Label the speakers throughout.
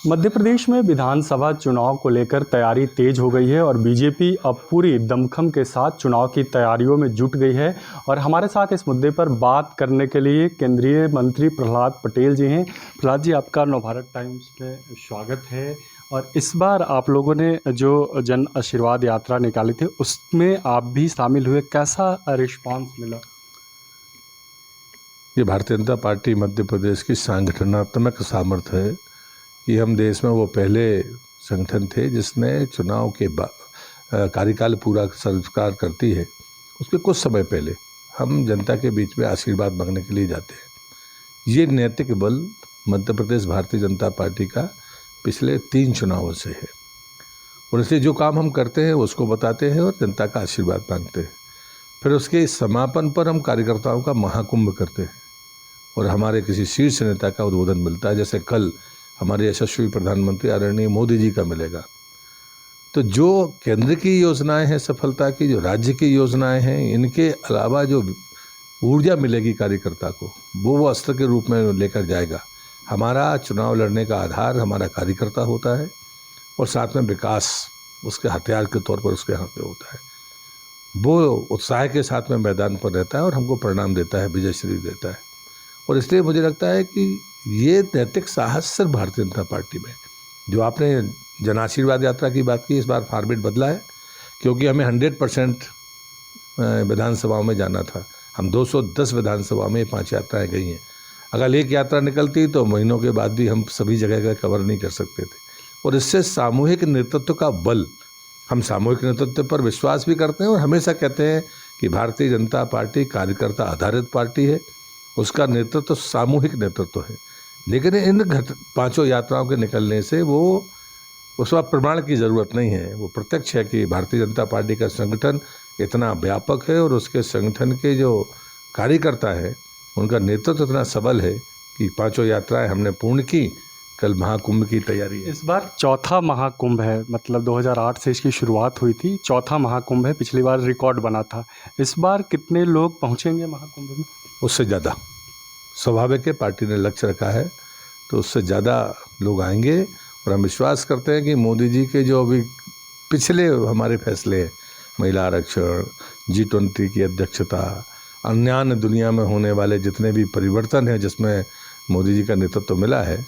Speaker 1: मध्य प्रदेश में विधानसभा चुनाव को लेकर तैयारी तेज हो गई है और बीजेपी अब पूरी दमखम के साथ चुनाव की तैयारियों में जुट गई है। और हमारे साथ इस मुद्दे पर बात करने के लिए केंद्रीय मंत्री प्रहलाद पटेल जी हैं। प्रहलाद जी, आपका नवभारत टाइम्स में स्वागत है। और इस बार आप लोगों ने जो जन आशीर्वाद यात्रा निकाली थी उसमें आप भी शामिल हुए, कैसा रिस्पॉन्स मिला?
Speaker 2: ये भारतीय जनता पार्टी मध्य प्रदेश की संगठनात्मक सामर्थ्य है कि हम देश में वो पहले संगठन थे जिसने चुनाव के कार्यकाल पूरा सरकार करती है उसके कुछ समय पहले हम जनता के बीच में आशीर्वाद मांगने के लिए जाते हैं। ये नैतिक बल मध्य प्रदेश भारतीय जनता पार्टी का पिछले 3 चुनावों से है और इसलिए जो काम हम करते हैं उसको बताते हैं और जनता का आशीर्वाद मांगते हैं। फिर उसके समापन पर हम कार्यकर्ताओं का महाकुंभ करते हैं और हमारे किसी शीर्ष नेता का उद्बोधन मिलता है, जैसे कल हमारे यशस्वी प्रधानमंत्री आदरणीय मोदी जी का मिलेगा। तो जो केंद्र की योजनाएं हैं सफलता की, जो राज्य की योजनाएं हैं, इनके अलावा जो ऊर्जा मिलेगी कार्यकर्ता को वो अस्त्र के रूप में लेकर जाएगा। हमारा चुनाव लड़ने का आधार हमारा कार्यकर्ता होता है और साथ में विकास उसके हथियार के तौर पर उसके हाथ में होता है। वो उत्साह के साथ में मैदान पर रहता है और हमको परिणाम देता है, विजयश्री देता है। और इसलिए मुझे लगता है कि ये नैतिक साहस सिर्फ भारतीय जनता पार्टी में, जो आपने जन आशीर्वाद यात्रा की बात की, इस बार फॉर्मेट बदला है क्योंकि हमें 100% विधानसभाओं में जाना था। हम 210 विधानसभा में 5 यात्राएं गई हैं। अगर एक यात्रा निकलती तो महीनों के बाद भी हम सभी जगह का कवर नहीं कर सकते थे। और इससे सामूहिक नेतृत्व का बल, हम सामूहिक नेतृत्व पर विश्वास भी करते हैं और हमेशा कहते हैं कि भारतीय जनता पार्टी कार्यकर्ता आधारित पार्टी है, उसका नेतृत्व सामूहिक नेतृत्व है। लेकिन इन 5 यात्राओं के निकलने से वो उसका प्रमाण की ज़रूरत नहीं है, वो प्रत्यक्ष है कि भारतीय जनता पार्टी का संगठन इतना व्यापक है और उसके संगठन के जो कार्यकर्ता हैं उनका नेतृत्व इतना सबल है कि 5 यात्राएं हमने पूर्ण की। कल महाकुंभ की तैयारी है।
Speaker 1: इस बार चौथा महाकुंभ है, मतलब 2008 से इसकी शुरुआत हुई थी, चौथा महाकुंभ है। पिछली बार रिकॉर्ड बना था। इस बार कितने लोग पहुंचेंगे महाकुंभ में?
Speaker 2: उससे ज़्यादा स्वाभाविक है, पार्टी ने लक्ष्य रखा है तो उससे ज़्यादा लोग आएंगे। और हम विश्वास करते हैं कि मोदी जी के जो अभी पिछले हमारे फैसले हैं, महिला आरक्षण, G20 की अध्यक्षता, अन्य दुनिया में होने वाले जितने भी परिवर्तन हैं जिसमें मोदी जी का नेतृत्व मिला है,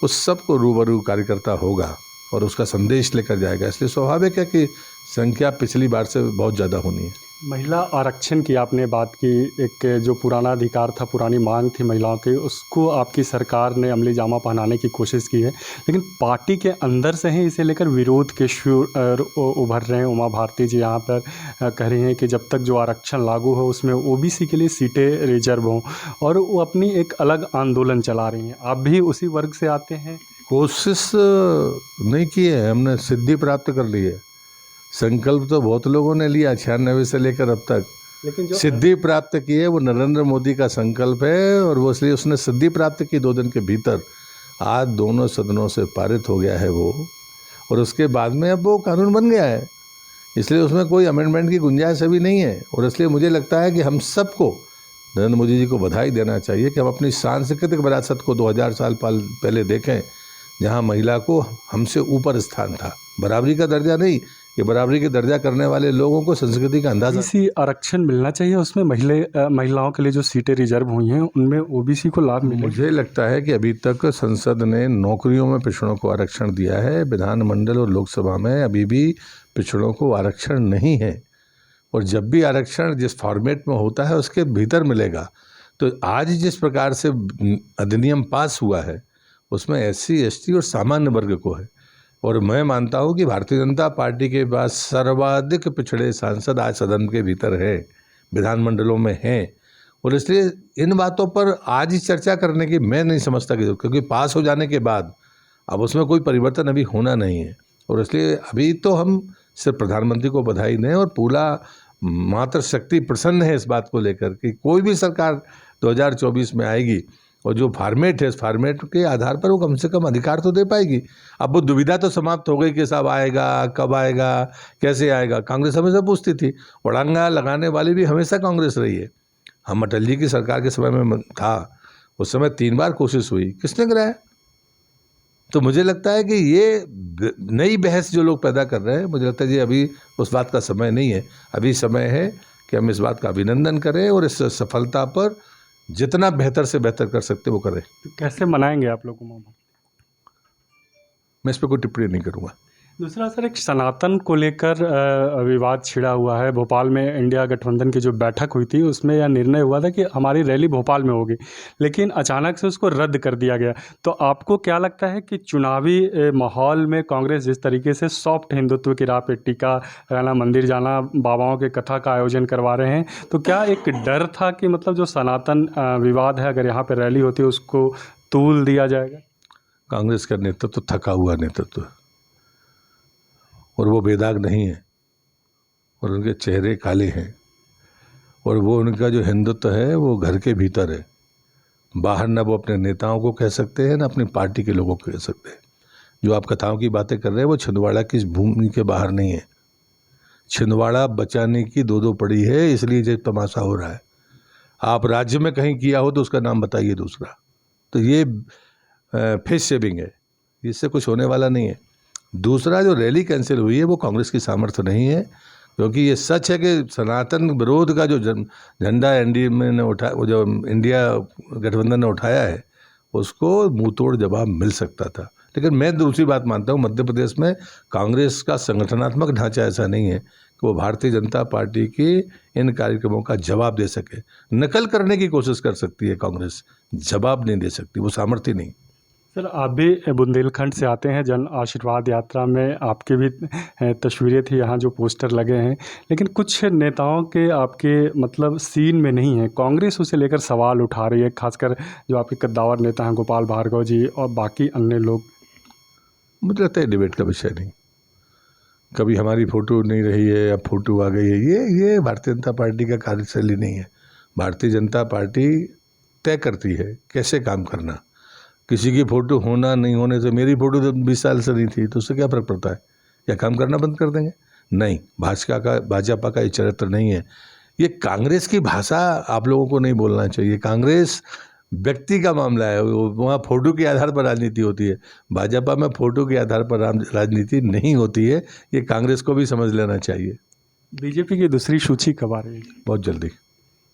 Speaker 2: उस सब को रूबरू कार्यकर्ता होगा और उसका संदेश लेकर जाएगा। इसलिए स्वाभाविक है कि संख्या पिछली बार से बहुत ज़्यादा होनी है।
Speaker 1: महिला आरक्षण की आपने बात की, एक जो पुराना अधिकार था, पुरानी मांग थी महिलाओं की, उसको आपकी सरकार ने अमली जामा पहनाने की कोशिश की है, लेकिन पार्टी के अंदर से ही इसे लेकर विरोध के सुर उभर रहे हैं। उमा भारती जी यहाँ पर कह रही हैं कि जब तक जो आरक्षण लागू हो उसमें ओबीसी के लिए सीटें रिजर्व हों, और वो अपनी एक अलग आंदोलन चला रही हैं। आप भी उसी वर्ग से आते हैं?
Speaker 2: कोशिश नहीं की है, हमने सिद्धि प्राप्त कर ली है। संकल्प तो बहुत लोगों ने लिया 96 से लेकर अब तक, लेकिन जो सिद्धि प्राप्त की है वो नरेंद्र मोदी का संकल्प है और वो इसलिए उसने सिद्धि प्राप्त की 2 दिन के भीतर। आज दोनों सदनों से पारित हो गया है वो, और उसके बाद में अब वो कानून बन गया है। इसलिए उसमें कोई अमेंडमेंट की गुंजाइश अभी नहीं है। और इसलिए मुझे लगता है कि हम सबको नरेंद्र मोदी जी को बधाई देना चाहिए कि हम अपनी सांस्कृतिक विरासत को 2000 साल पहले देखें, जहाँ महिला को हमसे ऊपर स्थान था। बराबरी का दर्जा नहीं, ये बराबरी के दर्जा करने वाले लोगों को संस्कृति का अंदाजा।
Speaker 1: ओबीसी आरक्षण मिलना चाहिए, उसमें महिलाओं के लिए जो सीटें रिजर्व हुई हैं उनमें ओबीसी को लाभ मिले।
Speaker 2: मुझे लगता है कि अभी तक संसद ने नौकरियों में पिछड़ों को आरक्षण दिया है, विधानमंडल और लोकसभा में अभी भी पिछड़ों को आरक्षण नहीं है। और जब भी आरक्षण जिस फॉर्मेट में होता है उसके भीतर मिलेगा। तो आज जिस प्रकार से अधिनियम पास हुआ है उसमें SC ST और सामान्य वर्ग को है। और मैं मानता हूँ कि भारतीय जनता पार्टी के पास सर्वाधिक पिछड़े सांसद आज सदन के भीतर हैं, विधानमंडलों में हैं। और इसलिए इन बातों पर आज ही चर्चा करने की मैं नहीं समझता कि, क्योंकि पास हो जाने के बाद अब उसमें कोई परिवर्तन अभी होना नहीं है। और इसलिए अभी तो हम सिर्फ प्रधानमंत्री को बधाई दें और पूरा मातृशक्ति प्रसन्न है इस बात को लेकर कि कोई भी सरकार 2024 में आएगी और जो फॉर्मेट है इस फॉर्मेट के आधार पर वो कम से कम अधिकार तो दे पाएगी। अब वो दुविधा तो समाप्त हो गई कि साहब आएगा, कब आएगा, कैसे आएगा। कांग्रेस हमेशा पूछती थी, उड़ंगा लगाने वाली भी हमेशा कांग्रेस रही है। हम अटल जी की सरकार के समय में था, उस समय 3 बार कोशिश हुई, किसने कराया? तो मुझे लगता है कि ये नई बहस जो लोग पैदा कर रहे हैं, मुझे लगता है ये अभी उस बात का समय नहीं है। अभी समय है कि हम इस बात का अभिनंदन करें और इस सफलता पर जितना बेहतर से बेहतर कर सकते वो करें।
Speaker 1: तो कैसे मनाएंगे आप लोग मोहम्मद?
Speaker 2: मैं इस पर कोई टिप्पणी नहीं करूँगा।
Speaker 1: दूसरा सर, एक सनातन को लेकर विवाद छिड़ा हुआ है। भोपाल में इंडिया गठबंधन की जो बैठक हुई थी उसमें यह निर्णय हुआ था कि हमारी रैली भोपाल में होगी, लेकिन अचानक से उसको रद्द कर दिया गया। तो आपको क्या लगता है कि चुनावी माहौल में कांग्रेस जिस तरीके से सॉफ्ट हिंदुत्व की राह पे टीका लगाना, मंदिर जाना, बाबाओं के कथा का आयोजन करवा रहे हैं, तो क्या एक डर था कि मतलब जो सनातन विवाद है अगर यहाँ पर रैली होती है उसको तूल दिया जाएगा?
Speaker 2: कांग्रेस का नेतृत्व थका हुआ नेतृत्व, और वो बेदाग नहीं है, और उनके चेहरे काले हैं, और वो उनका जो हिंदुत्व है वो घर के भीतर है। बाहर ना वो अपने नेताओं को कह सकते हैं ना अपनी पार्टी के लोगों को कह सकते हैं। जो आप कथाओं की बातें कर रहे हैं वो छिंदवाड़ा की भूमि के बाहर नहीं है। छिंदवाड़ा बचाने की दो पड़ी है, इसलिए जो तमाशा हो रहा है। आप राज्य में कहीं किया हो तो उसका नाम बताइए दूसरा। तो ये फिश सेविंग है, इससे कुछ होने वाला नहीं है। दूसरा, जो रैली कैंसिल हुई है वो कांग्रेस की सामर्थ्य नहीं है, क्योंकि ये सच है कि सनातन विरोध का जो झंडा एनडीए में ने उठाया, वो जो इंडिया गठबंधन ने उठाया है, उसको मुंह तोड़ जवाब मिल सकता था। लेकिन मैं दूसरी बात मानता हूँ, मध्य प्रदेश में कांग्रेस का संगठनात्मक ढांचा ऐसा नहीं है कि वो भारतीय जनता पार्टी की इन कार्यक्रमों का जवाब दे सके। नकल करने की कोशिश कर सकती है कांग्रेस, जवाब नहीं दे सकती, वो सामर्थ्य नहीं।
Speaker 1: सर, आप भी बुंदेलखंड से आते हैं। जन आशीर्वाद यात्रा में आपकी भी तस्वीरें थी, यहाँ जो पोस्टर लगे हैं, लेकिन कुछ नेताओं के आपके मतलब सीन में नहीं है। कांग्रेस उसे लेकर सवाल उठा रही है, खासकर जो आपके कद्दावर नेता हैं गोपाल भार्गव जी और बाकी अन्य लोग।
Speaker 2: मुझे लगता है डिबेट का विषय नहीं। कभी हमारी फ़ोटो नहीं रही है, अब फ़ोटो आ गई है, ये भारतीय जनता पार्टी का कार्यशैली नहीं है। भारतीय जनता पार्टी तय करती है कैसे काम करना। किसी की फ़ोटो होना नहीं होने से, मेरी फ़ोटो तो 20 साल से नहीं थी, तो उससे क्या फ़र्क पड़ता है? क्या काम करना बंद कर देंगे? नहीं, भाजपा का ये चरित्र नहीं है। ये कांग्रेस की भाषा आप लोगों को नहीं बोलना चाहिए। कांग्रेस व्यक्ति का मामला है, वहाँ फ़ोटो के आधार पर राजनीति होती है। भाजपा में फ़ोटो के आधार पर राजनीति नहीं होती है, ये कांग्रेस को भी समझ लेना चाहिए।
Speaker 1: बीजेपी की दूसरी सूची कब आ रही है?
Speaker 2: बहुत जल्दी।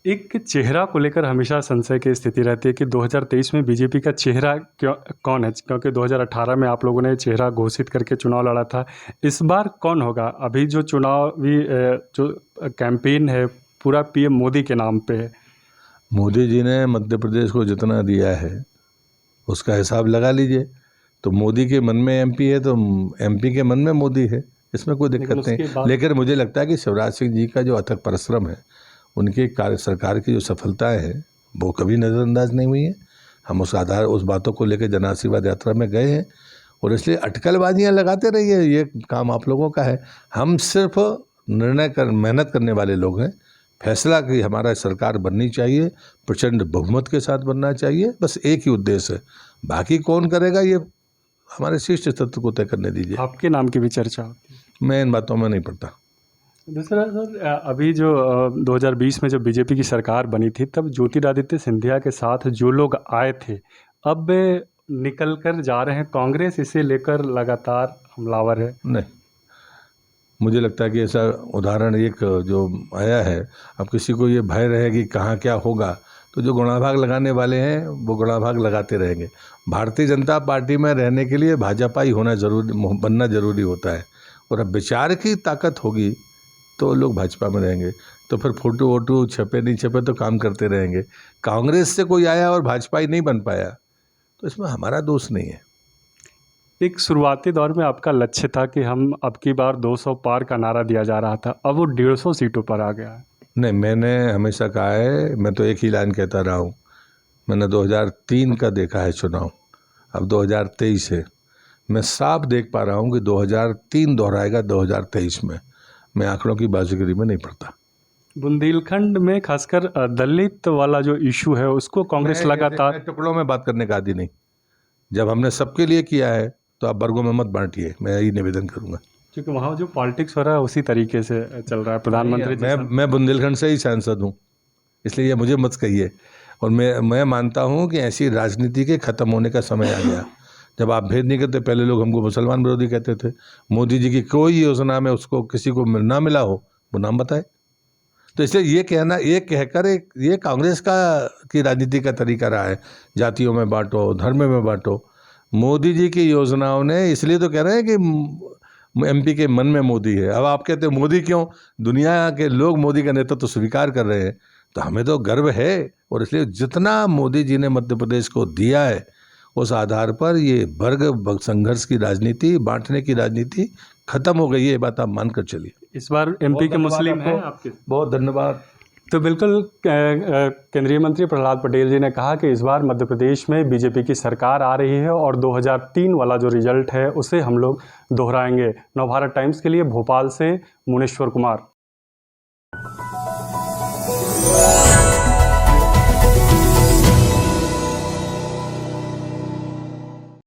Speaker 1: एक चेहरा को लेकर हमेशा संशय की स्थिति रहती है कि 2023 में बीजेपी का चेहरा कौन है, क्योंकि 2018 में आप लोगों ने चेहरा घोषित करके चुनाव लड़ा था। इस बार कौन होगा? अभी जो चुनावी जो कैंपेन है पूरा पीएम मोदी के नाम पे है।
Speaker 2: मोदी जी ने मध्य प्रदेश को जितना दिया है उसका हिसाब लगा लीजिए। तो मोदी के मन में एमपी है तो एमपी के मन में मोदी है, इसमें कोई दिक्कत नहीं। लेकिन मुझे लगता है कि शिवराज सिंह जी का जो अथक परिश्रम है, उनके सरकार की जो सफलताएं हैं वो कभी नज़रअंदाज नहीं हुई हैं। हम उस बातों को लेकर जन आशीर्वाद यात्रा में गए हैं, और इसलिए अटकलबाजियाँ लगाते रहिए, ये काम आप लोगों का है। हम सिर्फ मेहनत करने वाले लोग हैं। फैसला कि हमारा सरकार बननी चाहिए, प्रचंड बहुमत के साथ बनना चाहिए, बस एक ही उद्देश्य है। बाकी कौन करेगा ये हमारे शीर्ष तत्व को तय करने दीजिए।
Speaker 1: आपके नाम की भी चर्चा होती है,
Speaker 2: मैं इन बातों में नहीं पड़ता।
Speaker 1: दूसरा सर, अभी जो 2020 में जब बीजेपी की सरकार बनी थी तब ज्योतिरादित्य सिंधिया के साथ जो लोग आए थे अब निकल कर जा रहे हैं। कांग्रेस इसे लेकर लगातार हमलावर है।
Speaker 2: नहीं, मुझे लगता है कि ऐसा उदाहरण एक जो आया है, अब किसी को ये भय रहे कि कहाँ क्या होगा, तो जो गुणाभाग लगाने वाले हैं वो गुणाभाग लगाते रहेंगे। भारतीय जनता पार्टी में रहने के लिए भाजपा ही बनना जरूरी होता है, और अब विचार की ताकत होगी तो लोग भाजपा में रहेंगे। तो फिर फोटो वोटो छपे नहीं छपे तो काम करते रहेंगे। कांग्रेस से कोई आया और भाजपा ही नहीं बन पाया तो इसमें हमारा दोष नहीं है।
Speaker 1: एक शुरुआती दौर में आपका लक्ष्य था कि हम अब की बार 200 पार का नारा दिया जा रहा था, अब वो 150 सीटों पर आ गया है।
Speaker 2: नहीं, मैंने हमेशा कहा है, मैं तो एक ही लाइन कहता रहा हूँ। मैंने 2003 का देखा है चुनाव, अब 2023 है। मैं साफ देख पा रहा हूँ कि 2003 दोहराएगा 2023 में। मैं आंकड़ों की बाजीगरी में नहीं पड़ता।
Speaker 1: बुंदेलखंड में खासकर दलित वाला जो इशू है उसको कांग्रेस लगातार
Speaker 2: टुकड़ों में बात करने का आदि नहीं। जब हमने सबके लिए किया है तो आप वर्गों में मत बांटिए, मैं यही निवेदन करूंगा।
Speaker 1: क्योंकि वहाँ जो पॉलिटिक्स हो रहा है उसी तरीके से चल रहा है। प्रधानमंत्री
Speaker 2: मैं बुंदेलखंड से ही सांसद हूँ, इसलिए ये मुझे मत कहिए। और मैं मानता हूँ कि ऐसी राजनीति के ख़त्म होने का समय आ गया। जब आप भेद नहीं करते, पहले लोग हमको मुसलमान विरोधी कहते थे। मोदी जी की कोई योजना में उसको किसी को ना मिला हो वो नाम बताए। तो इसलिए ये कहना, ये कहकर ये कांग्रेस की राजनीति का तरीका रहा है, जातियों में बांटो, धर्म में बांटो। मोदी जी की योजनाओं ने, इसलिए तो कह रहे हैं कि एमपी के मन में मोदी है। अब आप कहते हैं मोदी क्यों? दुनिया के लोग मोदी का नेतृत्व तो स्वीकार कर रहे हैं, तो हमें तो गर्व है। और इसलिए जितना मोदी जी ने मध्य प्रदेश को दिया है, उस आधार पर ये वर्ग संघर्ष की राजनीति, बांटने की राजनीति खत्म हो गई है। ये बात आप मानकर चलिए।
Speaker 1: इस बार एमपी के मुस्लिम हैं आपके?
Speaker 2: बहुत धन्यवाद।
Speaker 1: तो बिल्कुल केंद्रीय मंत्री प्रहलाद पटेल जी ने कहा कि इस बार मध्य प्रदेश में बीजेपी की सरकार आ रही है और 2003 वाला जो रिजल्ट है उसे हम लोग दोहराएंगे। नवभारत टाइम्स के लिए भोपाल से मुनेश्वर कुमार।